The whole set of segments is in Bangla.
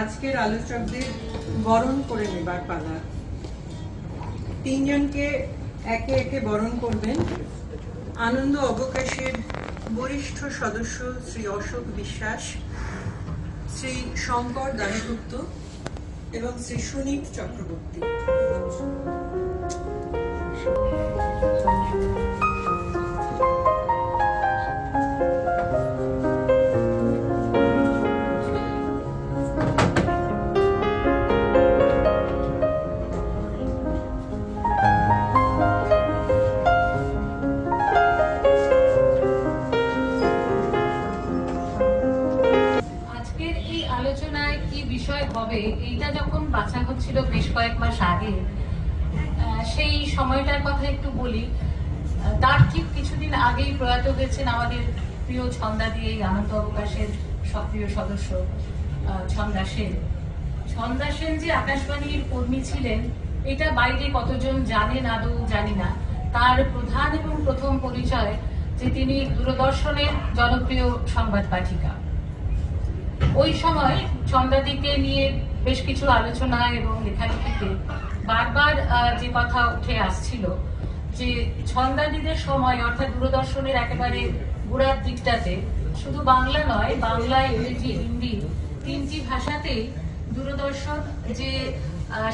আজকের আলোচকদের বরণ করে নেবার পালা। তিনজনকে একে একে বরণ করবেন আনন্দ অবকাশের বরিষ্ঠ সদস্য শ্রী অশোক বিশ্বাস, শ্রী শঙ্কর দাশগুপ্ত এবং শ্রী সুনীত চক্রবর্তী। আলোচনায় কি বিষয় হবে এইটা যখন বাছা হচ্ছিল বেশ কয়েক মাস আগে, সেই সময়টার কথা একটু বলি। তার ঠিক কিছুদিন আগেই প্রয়াত হয়েছেন আমাদের প্রিয় ছন্দা দিয়ে আনন্দ অবকাশের সক্রিয় সদস্য ছন্দা সেন। ছন্দা সেন যে আকাশবাণীর কর্মী ছিলেন এটা বাইরে কতজন জানেন আদৌ জানি না। তার প্রধান এবং প্রথম পরিচয় যে তিনি দূরদর্শনের জনপ্রিয় সংবাদ পাঠিকা। ওই সময় ছন্দাদিকে নিয়ে বেশ কিছু আলোচনা এবং লেখালেখিতে বারবার যে কথা উঠে আসছিল যে ছন্দাদিদের সময় অর্থাৎ দূরদর্শনের একেবারে গোড়ার দিকটাতে শুধু বাংলা নয়, বাংলা, ইংরেজি, হিন্দি তিনটি ভাষাতেই দূরদর্শন যে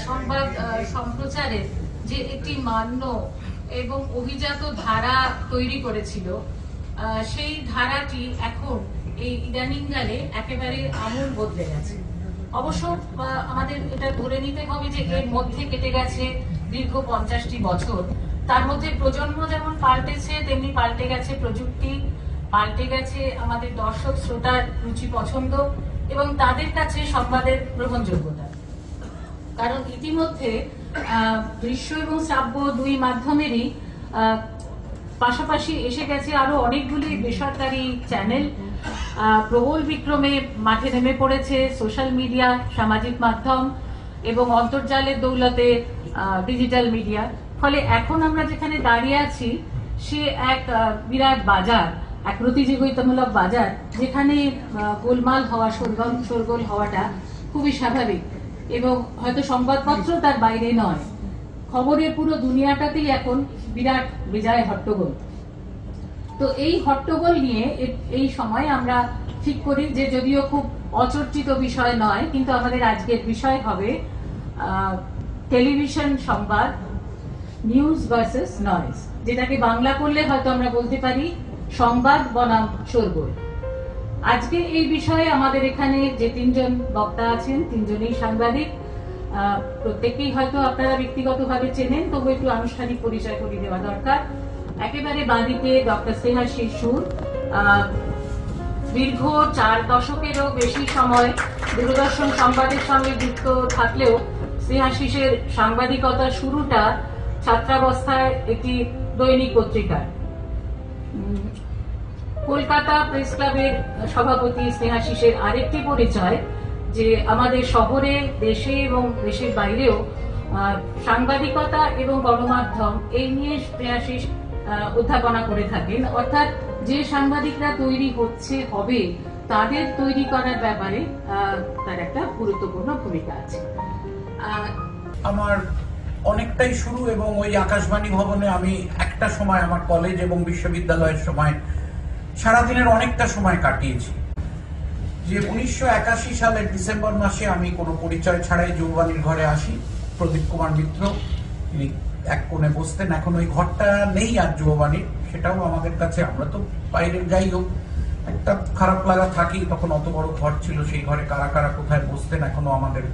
সংবাদ সম্প্রচারের যে একটি মান্য এবং অভিজাত ধারা তৈরি করেছিল, সেই ধারাটি এখন এই ইদানিংকালে একেবারে আমূল বদলে গেছে। অবশ্য আমাদের এটা ধরে নিতে হবে যে এর মধ্যে কেটে গেছে দীর্ঘ 50টি বছর। তার মধ্যে প্রজন্ম যেমন পাল্টেছে তেমনি পাল্টে গেছে প্রযুক্তি, পাল্টে গেছে আমাদের দর্শক শ্রোতার রুচি পছন্দ এবং তাদের কাছে সংবাদের গ্রহণযোগ্যতা। কারণ ইতিমধ্যে দৃশ্য এবং শ্রাব্য দুই মাধ্যমেরই পাশাপাশি এসে গেছে আরো অনেকগুলি বেসরকারি চ্যানেল। প্রবল বিক্রমে মাঠে নেমে পড়েছে সোশ্যাল মিডিয়া, সামাজিক মাধ্যম এবং অন্তর্জালের দৌলতে ডিজিটাল মিডিয়া। ফলে এখন আমরা যেখানে দাঁড়িয়ে আছি সে এক বিরাট বাজার, এক প্রতিযোগিতামূলক বাজার, যেখানে গোলমাল হওয়া, শোরগোল হওয়াটা খুবই স্বাভাবিক এবং হয়তো সংবাদপত্র তার বাইরে নয়। খবরের পুরো দুনিয়াটাতেই এখন বিরাট বিজয় হট্টগোল। তো এই হট্টগোল নিয়ে এই সময় আমরা ঠিক করি যে যদিও খুব অচর্চিত বিষয় নয়, কিন্তু আমাদের আজকের বিষয় হবে টেলিভিশন সংবাদ, নিউজ ভার্সেস নয়েজ, যেটাকে বাংলা করলে হয়তো আমরা বলতে পারি সংবাদ বনাম শোরগোল। আজকে এই বিষয়ে আমাদের এখানে যে তিনজন বক্তা আছেন তিনজনেই সাংবাদিক। প্রত্যেকেই হয়তো আপনারা ব্যক্তিগতভাবে চেনেন, তবু একটু আনুষ্ঠানিক পরিচয় করিয়ে দেওয়া দরকার। একেবারে বাঁদিকে ডক্টর স্নেহাশিস সুর, দীর্ঘ 4 দশকেরও বেশি সময় দূরদর্শন সংবাদের সঙ্গে যুক্ত থাকলেও স্নেহাশিসের সাংবাদিকতার শুরুটা ছাত্রাবস্থায় একটি দৈনিক পত্রিকায়। কলকাতা প্রেস ক্লাবের সভাপতি স্নেহাশিসের আরেকটি পরিচয় যে আমাদের শহরে, দেশে এবং দেশের বাইরেও সাংবাদিকতা এবং গণমাধ্যম এই নিয়ে স্নেহাশিস অধ্যাপনা করে থাকেন। অর্থাৎ যে সাংবাদিকরা তৈরি হবে তাদের তৈরি করার ব্যাপারে তার একটা গুরুত্বপূর্ণ ভূমিকা আছে। আমার অনেকটাই শুরু এবং ওই আকাশবাণী ভবনে আমি একটা সময় আমার কলেজ এবং বিশ্ববিদ্যালয়ের সময় সারাদিনের অনেকটা সময় কাটিয়েছি। যে 1981 সালের ডিসেম্বর মাসে আমি কোনো পরিচয় ছাড়াই যুববাণীর ঘরে আসি। প্রদীপ কুমার মিত্র তিনি এক কোণে বসতেন, এখন ওই ঘরটা নেই আর যুববাণীর, সেটাও আমাদের কাছে, আমরা তো বাইরে, যাই হোক একটা খারাপ লাগা থাকেই। তখন অত বড় ঘর ছিল, সেই ঘরে কারা কারা কোথায় বসতেন এখনো আমাদের।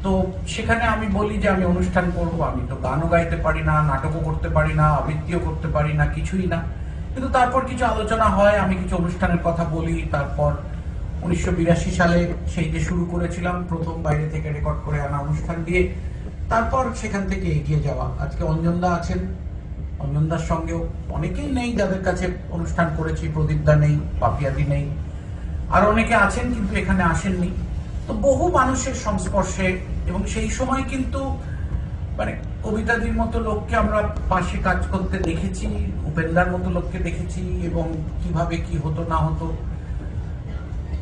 তো সেখানে আমি বলি যে আমি অনুষ্ঠান করব। আমি তো গানও গাইতে পারি না, নাটকও করতে পারি না, আবৃত্তিও করতে পারি না, কিছুই না। কিন্তু তারপর কিছু আলোচনা হয়, আমি কিছু অনুষ্ঠানের কথা বলি। তারপর 1982 সালে সেই যে শুরু করেছিলাম প্রথম বাইরে থেকে রেকর্ড করে আনা অনুষ্ঠান দিয়ে, তারপর সেখান থেকে এগিয়ে যাওয়া। আজকে অঞ্জনদা আছেন, অঞ্জনদার সঙ্গেও অনেকেই নেই যাদের কাছে অনুষ্ঠান করেছি। প্রদীপদা নেই, পাপিয়াদি নেই, আর অনেকে আছেন কিন্তু এখানে আসেননি। তো বহু মানুষের সংস্পর্শে, এবং সেই সময় কিন্তু মানে কবিতাদির মতো লোককে আমরা পাশে কাজ করতে দেখেছি, উপেন্দ্রার মতো লোককে দেখেছি, এবং কিভাবে কি হতো না হতো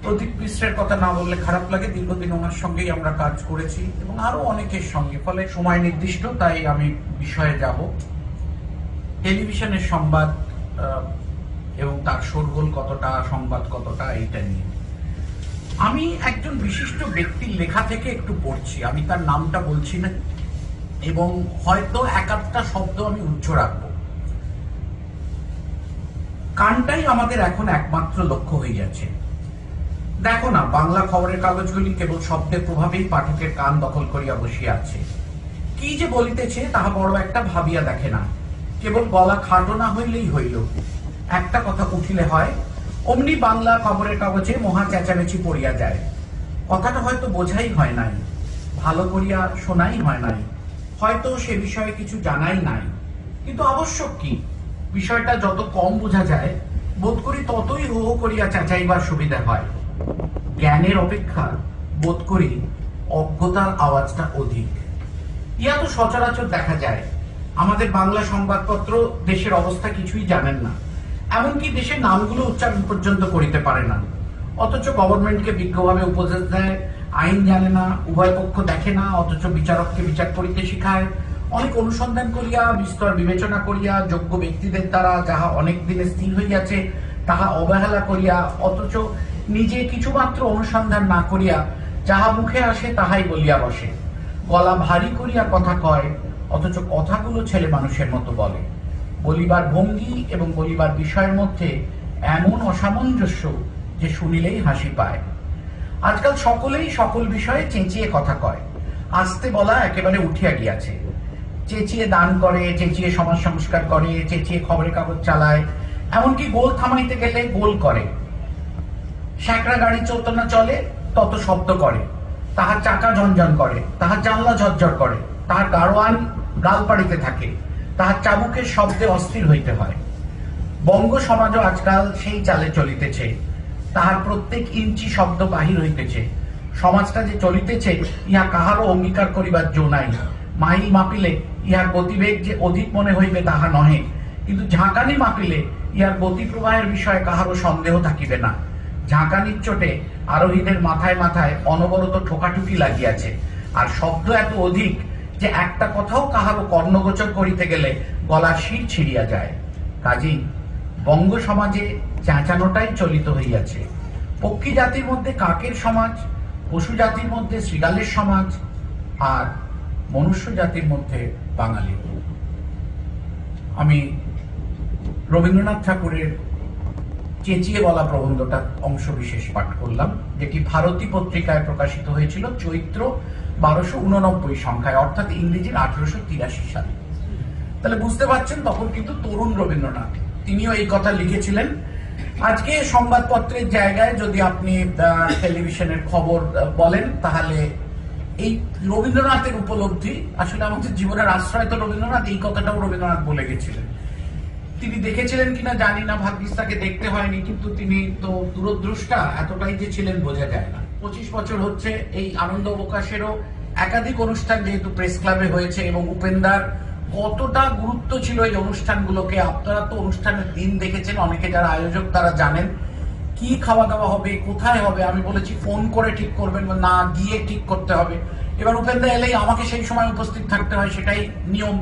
প্রদীপ মিশ্রের কথা না বললে খারাপ লাগে, দীর্ঘদিন ওনার সঙ্গেই আমরা কাজ করেছি এবং আরো অনেকের সঙ্গে, ফলে সময় নির্দিষ্ট, তাই আমি বিষয়ে যাব। টেলিভিশনের সংবাদ এবং তার শোরগোল কতটা, সংবাদ কতটা, এইটা নিয়ে আমি একজন বিশিষ্ট ব্যক্তির লেখা থেকে একটু পড়ছি, আমি তার নামটা বলছি না এবং হয়তো এক আধটা শব্দ আমি উচ্চ রাখবো। কানটাই আমাদের এখন একমাত্র লক্ষ্য হয়ে যাচ্ছে। দেখো না, বাংলা খবরের কাগজগুলি কেবল শব্দের প্রভাবেই পাঠকের কান দখল করিয়া বসিয়া আছে। কি যে বলিতেছে তাহা বড় একটা ভাবিয়া দেখে না, কেবল গলা খাটো না হইলেই হইল। একটা কথা উঠিলে হয়, অমনি বাংলা খবরের কাগজে মহা চেঁচামেচি পড়িয়া যায়। কথাটা হয়তো বোঝাই হয় নাই, ভালো করিয়া শোনাই হয় নাই, হয়তো সে বিষয়ে কিছু জানাই নাই, কিন্তু আবশ্যক কি, বিষয়টা যত কম বোঝা যায় বোধ করি ততই হো হো করিয়া চেঁচাইবার সুবিধা হয়। জ্ঞানের অপেক্ষা বোধ করি অজ্ঞতার আওয়াজটা অধিক। ইয়া তো সচরাচর দেখা যায়। আমাদের বাংলা সংবাদপত্র দেশের অবস্থা কিছুই জানেন না, এমনকি দেশের নামগুলো উচ্চারণ পর্যন্ত করিতে পারে না, অথচ গভর্নমেন্টকে বিজ্ঞভাবে উপদেশ দেয়, আইন জানে না, উভয় পক্ষ দেখে না, অথচ বিচারককে বিচার করিতে শিখায়, অনেক অনুসন্ধান করিয়া বিস্তর বিবেচনা করিয়া যোগ্য ব্যক্তিদের দ্বারা যাহা অনেক দিনে স্থির হইয়াছে তাহা অবহেলা করিয়া, অথচ নিজে কিছুমাত্র অনুসন্ধান না করিয়া যাহা মুখে আসে তাহাই বলিয়া বসে। গলা ভারী করিয়া কথা কয়, অথচ কথাগুলো ছেলে মানুষের মতো বলে। বলিবার ভঙ্গি এবং বলিবার বিষয়ের মধ্যে এমন অসামঞ্জস্য যে শুনিলেই হাসি পায়। আজকাল সকলেই সকল বিষয়ে চেঁচিয়ে কথা কয়, আস্তে বলা একেবারে উঠিয়া গিয়াছে। চেঁচিয়ে দান করে, চেঁচিয়ে সমাজ সংস্কার করে, চেঁচিয়ে খবরের কাগজ চালায়, এমনকি গোল থামাইতে গেলে গোল করে। স্যাঁকড়া গাড়ি যত না চলে তত শব্দ করে, তাহার চাকা ঝনঝন করে, তাহার জানলা ঝরঝর করে, তাহার গাড়োয়ান গাল পাড়িতে থাকে, তাহার চাবুকের শব্দে অস্থির হইতে হয়। বঙ্গ সমাজও আজকাল সেই চালে চলিতেছে, তাহার প্রত্যেক ইঞ্চি শব্দ বাহির হইতেছে। সমাজটা যে চলিতেছে ইহা কাহারও অঙ্গীকার করিবার জো নাই। মাইল মাপিলে ইহার গতিবেগ যে অধিক মনে হইবে তাহা নহে, কিন্তু ঝাঁকানি মাপিলে ইহার গতি প্রবাহের বিষয়ে কাহারও সন্দেহ থাকিবে না। ঝাঁকানির চোটে আরোহীদের মাথায় মাথায় অনবরত ঠোকাঠুকি লাগিয়াছে, আর শব্দ এত অধিক যে একটা কথাও কাহারও কর্ণগোচর করিতে গেলে গলার শির ছিড়িয়া যায়। কাজেই বঙ্গ সমাজে চেঁচানোটাই চলিত হইয়াছে। পক্ষী জাতির মধ্যে কাকের সমাজ, পশু জাতির মধ্যে শৃগালের সমাজ, আর মনুষ্য জাতির মধ্যে বাঙালি। আমি রবীন্দ্রনাথ ঠাকুরের চেঁচিয়ে বলা প্রবন্ধটা অংশ বিশেষ পাঠ করলাম, যেটি ভারতী পত্রিকায় প্রকাশিত হয়েছিল চৈত্র 1289 সংখ্যায়, অর্থাৎ ইংরেজির 1883 সালে। তাহলে বুঝতে পারছেন তখন কিন্তু তরুণ রবীন্দ্রনাথ, তিনিও এই কথা লিখেছিলেন। আজকে সংবাদপত্রের জায়গায় যদি আপনি টেলিভিশনের খবর বলেন, তাহলে এই রবীন্দ্রনাথের উপলব্ধি, আসলে আমাদের জীবনের আশ্রয় তো রবীন্দ্রনাথ, এই কথাটাও রবীন্দ্রনাথ বলে গেছিলেন। তিনি দেখেছিলেন কিনা জানি না, ভাগ্যিস তাকে দেখতে হয়নি, কিন্তু তিনি তো দূরদ্রষ্টা এতটাই যে ছিলেন বোঝা যায় না। 25 বছর হচ্ছে এই আনন্দ অবকাশেরও একাধিক অনুষ্ঠান যেহেতু প্রেস ক্লাবে হয়েছে, এবং উপেন্দার কতটা গুরুত্ব ছিল এই অনুষ্ঠানগুলোকে। আপনারা তো অনুষ্ঠানের দিন দেখেছেন, অনেকে যারা আয়োজক তারা জানেন কি খাওয়া দাওয়া হবে, কোথায় হবে। আমি বলেছি ফোন করে ঠিক করবেন, না গিয়ে ঠিক করতে হবে। এবার উপেন্দা এলেই আমাকে সেই সময় উপস্থিত থাকতে হয়, সেটাই নিয়ম।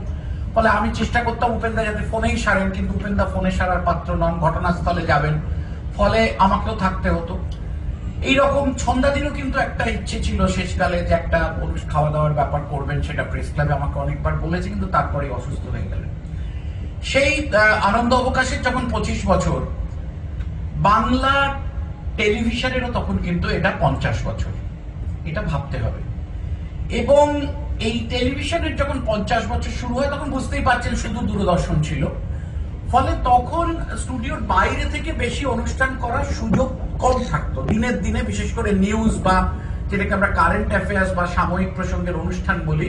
ফলে আমি চেষ্টা করতাম উপেন্দা যাতে ফোনেই সারেন, কিন্তু উপেন্দা ফোনে সারার পাত্র নন, ঘটনাস্থলে যাবেন, ফলে আমাকেও থাকতে হতো। এইরকম ছন্দাদিনও কিন্তু একটা ইচ্ছে ছিল শেষকালে যে একটা খাওয়া দাওয়ার ব্যাপার করবেন, সেটা প্রেস ক্লাবে আমাকে অনেকবার বলেছে, কিন্তু তারপরে অসুস্থ হয়ে গেলেন। সেই আনন্দ অবকাশের যখন 25 বছর, বাংলা টেলিভিশনেরও তখন কিন্তু এটা 50 বছর, এটা ভাবতে হবে। এবং এই টেলিভিশনের যখন 50 বছর শুরু হয়, তখন বুঝতেই পারছেন শুধু দূরদর্শন ছিল, ফলে তখন স্টুডিওর বাইরে থেকে বেশি অনুষ্ঠান করার সুযোগ কম থাকতো দিনের দিনে, বিশেষ করে নিউজ বা যেটাকে আমরা কারেন্ট অ্যাফেয়ার্স বা সাময়িক প্রসঙ্গের অনুষ্ঠান বলি।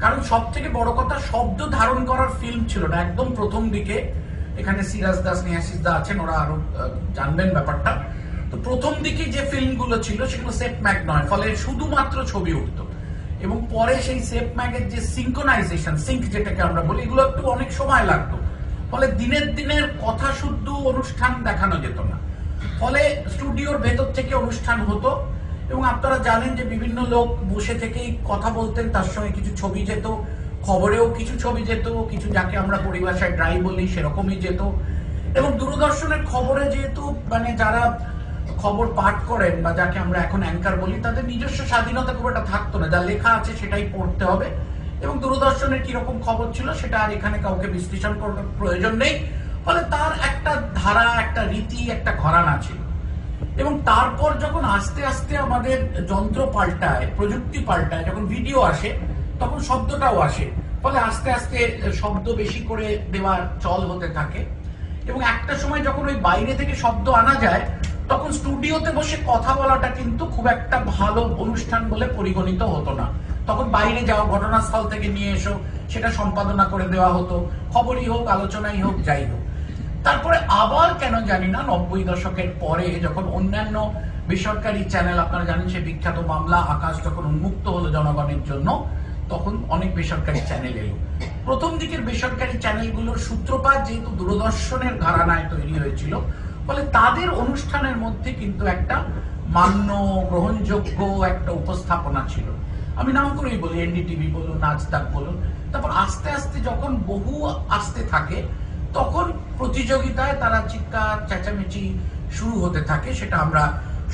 কারণ সব থেকে বড় কথা, শব্দ ধারণ করার ফিল্ম ছিল না একদম প্রথম দিকে। এখানে সিরাজ দাস, নিয়াসিস দা আছেন, ওরা আরো জানবেন ব্যাপারটা। তো প্রথম দিকে যে ফিল্মগুলো ছিল সেগুলো সেট ম্যাগ নয়, ফলে শুধুমাত্র ছবি উঠতো। এবং পরে সেই সেট ম্যাগের যে সিঙ্কোনাইজেশন, সিঙ্ক যেটাকে আমরা বলি, এগুলো একটু অনেক সময় লাগতো, ফলে দিনের দিনের কথা শুদ্ধ অনুষ্ঠান দেখানো যেত না। ফলে স্টুডিওর ভেতর থেকে অনুষ্ঠান হতো এবং আপনারা জানেন যে বিভিন্ন লোক বসে থেকেই কথা বলতেন, তার সঙ্গে কিছু ছবি যেত, খবরেও কিছু ছবি যেত, কিছু যাকে আমরা পরিভাষায় ড্রাই বলি সেরকমই যেত। এবং দূরদর্শনের খবরে যেহেতু মানে যারা খবর পাঠ করেন বা যাকে আমরা এখন অ্যাঙ্কার বলি, তাদের নিজস্ব স্বাধীনতা খুব একটা থাকতো না, যা লেখা আছে সেটাই পড়তে হবে। এবং দূরদর্শনের কিরকম খবর ছিল সেটা আর এখানে কাউকে বিশ্লেষণ করার প্রয়োজন নেই। ফলে তার একটা ধারা, একটা রীতি, একটা ঘরানা ছিল। এবং তারপর যখন আস্তে আস্তে আমাদের যন্ত্র পাল্টায়, প্রযুক্তি পাল্টায়, যখন ভিডিও আসে তখন শব্দটাও আসে। ফলে আস্তে আস্তে শব্দ বেশি করে দেওয়ার চল হতে থাকে। এবং একটা সময় যখন ওই বাইরে থেকে শব্দ আনা যায়, তখন স্টুডিওতে বসে কথা বলাটা কিন্তু খুব একটা ভালো অনুষ্ঠান বলে পরিগণিত হতো না। তখন বাইরে যাওয়া, ঘটনাস্থল থেকে নিয়ে এসো, সেটা সম্পাদনা করে দেওয়া হতো, খবরই হোক, আলোচনাই হোক, যাই হোক। তারপরে আবার কেন জানি না 90 দশকের পরে যখন অন্যান্য বেসরকারি চ্যানেল, আপনারা জানেন সে বিখ্যাত মামলা আকাশ যখন উন্মুক্ত হলো জনগণের জন্য, তখন অনেক বেসরকারি চ্যানেল এলো। প্রথম দিকের বেসরকারি চ্যানেলগুলোর সূত্রপাত যেহেতু দূরদর্শনের ঘরানায় তৈরি হয়েছিল, ফলে তাদের অনুষ্ঠানের মধ্যে কিন্তু একটা মান্য, গ্রহণযোগ্য একটা উপস্থাপনা ছিল। আমি নাম করেই বলি, এনডিটিভি বলুন, আজ তাক বলুন। তারপর আস্তে আস্তে যখন বহু আসতে থাকে, তখন প্রতিযোগিতায় তারা চিৎকার চেঁচামেচি শুরু হতে থাকে, সেটা আমরা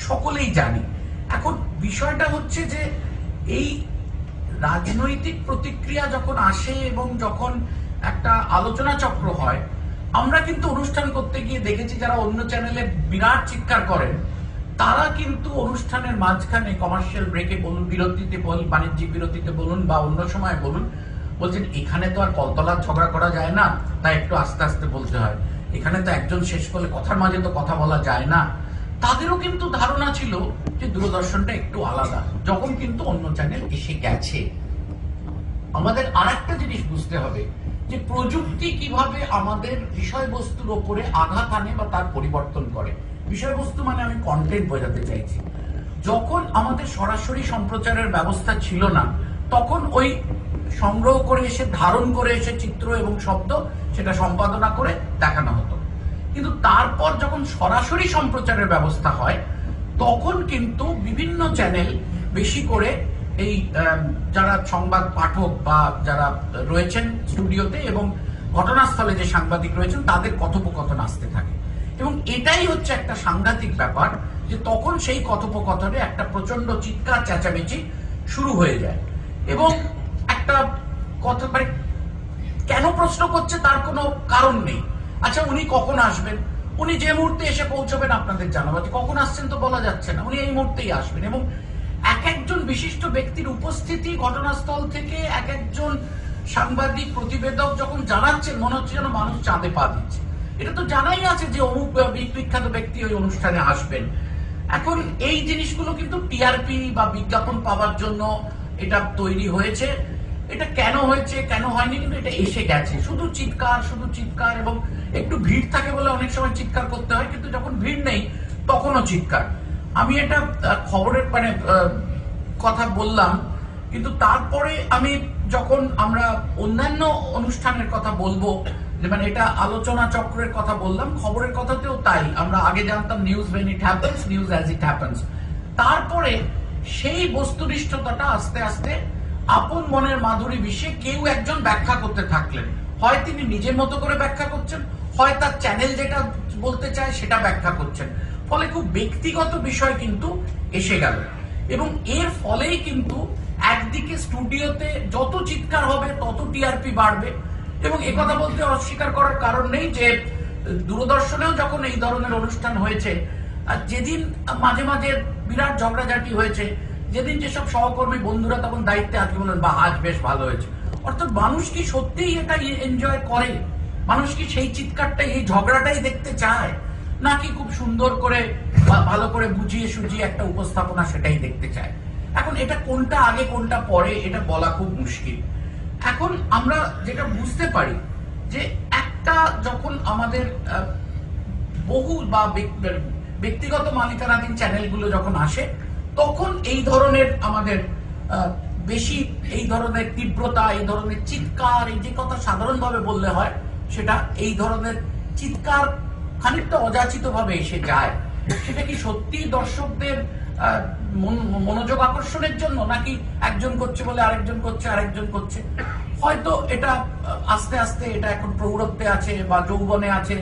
সকলেই জানি। এখন বিষয়টা হচ্ছে যে এই রাজনৈতিক প্রতিক্রিয়া যখন আসে এবং যখন একটা আলোচনা চক্র হয়, আমরা কিন্তু অনুষ্ঠান করতে গিয়ে দেখেছি যারা অন্য চ্যানেলে বিরাট চিৎকার করেন, তারা কিন্তু অনুষ্ঠানের মাঝখানে কমার্শিয়াল ব্রেকে বলুন, বিরতিতে বলুন, বাণিজ্যিক বিরতিতে বলুন বা অন্য সময় বলুন, বলছেন এখানে তো আর কলতলার ঝগড়া করা যায় না, তাই একটু আস্তে আস্তে বলতে হয়। এখানে তো একজন শেষ করলে কথার মাঝে তো কথা বলা যায় না। তাদেরও কিন্তু ধারণা ছিল যে দূরদর্শনটা একটু আলাদা, যখন কিন্তু অন্য চ্যানেল এসে গেছে। আমাদের আরেকটা জিনিস বুঝতে হবে যে প্রযুক্তি কিভাবে আমাদের বিষয়বস্তুর ওপরে আঘাত আনে বা তার পরিবর্তন করে। বিষয়বস্তু মানে আমি কন্টেন্ট বোঝাতে চাইছি। যখন আমাদের সরাসরি সম্প্রচারের ব্যবস্থা ছিল না, তখন ওই সংগ্রহ করে এসে, ধারণ করে এসে চিত্র এবং শব্দ সেটা সম্পাদনা করে দেখানো হতো। কিন্তু তারপর যখন সরাসরি সম্প্রচারের ব্যবস্থা হয়, তখন কিন্তু বিভিন্ন চ্যানেল বেশি করে এই যারা সংবাদ পাঠক বা যারা রয়েছেন স্টুডিওতে এবং ঘটনাস্থলে যে সাংবাদিক রয়েছেন, তাদের কথোপকথন আসতে থাকে। এবং এটাই হচ্ছে একটা সাংঘাতিক ব্যাপার যে তখন সেই কথোপকথনে একটা প্রচন্ড চিৎকার চেঁচামেচি শুরু হয়ে যায়। এবং একটা কথা, মানে কেন প্রশ্ন করছে তার কোনো কারণ নেই। আচ্ছা, উনি কখন আসবেন, উনি যে মুহূর্তে এসে পৌঁছবেন আপনাদের জানাবো, কখন আসছেন তো বলা যাচ্ছে না, উনি এই মুহূর্তেই আসবেন। এবং এক একজন বিশিষ্ট ব্যক্তির উপস্থিতি ঘটনাস্থল থেকে এক একজন সাংবাদিক, প্রতিবেদক যখন জানাচ্ছেন, মনে হচ্ছে যেন মানুষ চাঁদে পা দিচ্ছে। এটা তো জানাই আছে যে অমুক বিখ্যাত ব্যক্তি ওই অনুষ্ঠানে আসবেন। এখন এই জিনিসগুলো কিন্তু টিআরপি বা বিজ্ঞাপন পাওয়ার জন্য এটা তৈরি হয়েছে। এটা কেন হয়েছে, কেন হয়নি, কিন্তু এটা এসে গেছে। শুধু চিৎকার, শুধু চিৎকার। এবং একটু ভিড় থাকে বলে অনেক সময় চিৎকার করতে হয়, কিন্তু যখন ভিড় নেই তখনও চিৎকার। আমি এটা খবরের মানে কথা বললাম, কিন্তু তারপরে আমি যখন আমরা অন্যান্য অনুষ্ঠানের কথা বলবো, মানে এটা আলোচনা চক্রের কথা বললাম, খবরের কথাতেও তাই। আমরা আগে জানতাম news when it happens, news as it happens। তারপরে সেই বস্তুনিষ্ঠতাটা আস্তে আস্তে আপন মনের মাধুরী বিষে কেউ একজন ব্যাখ্যা করতে থাকলেন। হয় তিনি নিজের মতো করে ব্যাখ্যা করছেন, হয় তার চ্যানেল যেটা বলতে চায় সেটা ব্যাখ্যা করছেন। ফলে খুব ব্যক্তিগত বিষয় কিন্তু এসে গেল। এবং এর ফলেই কিন্তু একদিকে স্টুডিওতে যত চিৎকার হবে তত টিআরপি বাড়বে। এবং একথা বলতে অস্বীকার করার কারণ নেই যে দূরদর্শনেও যখন এই ধরনের অনুষ্ঠান হয়েছে, যেদিন মাঝে মাঝে বিরাট ঝগড়াঝাটি হয়েছে, যেদিন যেসব সহকর্মী বন্ধুরা তখন দায়িত্বে আজকে বলেন বা আজ বেশ ভালো হয়েছে, অর্থাৎ মানুষ কি সত্যিই এটা এনজয় করে? মানুষ কি সেই চিৎকারটাই, এই ঝগড়াটাই দেখতে চায়, নাকি খুব সুন্দর করে ভালো করে বুঝিয়ে সুঝিয়ে একটা উপস্থাপনা সেটাই দেখতে চায়? এখন এটা কোনটা আগে কোনটা পরে এটা বলা খুব মুশকিল। এখন আমরা যেটা বুঝতে পারি যে একটা যখন আমাদের বহু বা ব্যক্তিগত মালিকানাধীন চ্যানেলগুলো যখন আসে, তখন এই ধরনের আমাদের বেশি এই ধরনের তীব্রতা, এই ধরনের চিৎকার, এই যে কথা সাধারণভাবে বললে হয়, সেটা এই ধরনের চিৎকার খানিকটা অযাচিত ভাবে এসে যায়। সেটা কি সত্যি দর্শকদের মনোযোগ আকর্ষণের জন্য, নাকি একজন করছে বলে আরেকজন করছে, আরেকজন করছে? হয়তো এটা আস্তে আস্তে এটা এখন প্রৌঢ়ত্বে আছে বা যৌবনে আছে,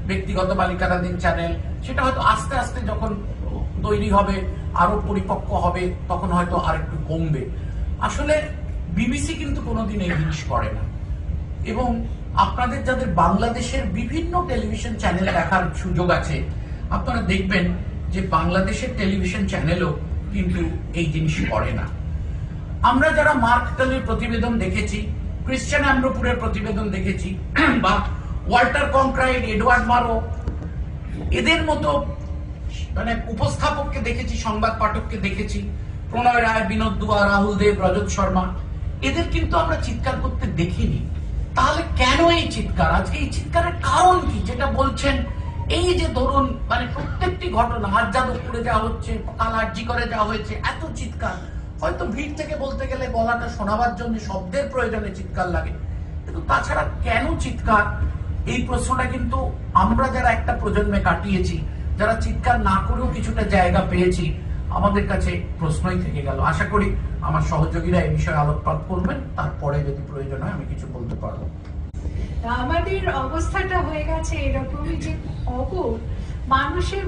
ব্যক্তিগত বালিকারাদিন চ্যানেল, সেটা হয়তো আস্তে আস্তে যখন তৈরি হবে, আরো পরিপক্ক হবে, তখন হয়তো আরেকটু কমবে। আসলে বিবিসি কিন্তু কোনোদিন এই জিনিস করে না। এবং আপনাদের যাদের বাংলাদেশের বিভিন্ন টেলিভিশন চ্যানেল দেখার সুযোগ আছে, আপনারা দেখবেন যে বাংলাদেশের টেলিভিশন চ্যানেলও কিন্তু এই জিনিস করে না। আমরা যারা মার্ক টালির প্রতিবেদন দেখেছি, ক্রিশ্চিয়ান অ্যাম্ব্রোপুরের প্রতিবেদন দেখেছি, বা ওয়াল্টার কংক্রাইট, এডওয়ার্ড মারো, এদের মতো মানে উপস্থাপককে দেখেছি, সংবাদ পাঠককে দেখেছি, প্রণয় রায়, বিনোদ দুয়া, রাহুল দেব, রজত শর্মা, এদের কিন্তু আমরা চিৎকার করতে দেখিনি। তাহলে কেন এই চিৎকার? আজকে এই চিৎকারের কারণ কি? যেটা বলছেন, এই যে ধরুন মানে প্রত্যেকটি ঘটনা, আজ যাদবপুরে যাওয়া হচ্ছে, কাল আরজি করে যাওয়া হয়েছে, এত চিৎকার, হয়তো ভিড় থেকে বলতে গেলে গলাটা শোনাবার জন্য শব্দের প্রয়োজনে চিৎকার লাগে, কিন্তু তাছাড়া কেন চিৎকার? এই প্রশ্নটা কিন্তু আমরা যারা একটা প্রজন্মে কাটিয়েছি, যারা চিৎকার না করেও কিছুটা জায়গা পেয়েছি, আমাদের কাছে প্রশ্নই থেকে গেল। আশা করি আমার সহযোগীরা এই বিষয়ে আলোকপাত করবেন, তারপরে যদি প্রয়োজন হয় আমি কিছু বলতে পারবো। আমাদের অবস্থাটা হয়ে গেছে এরকমই যে খবর মানুষের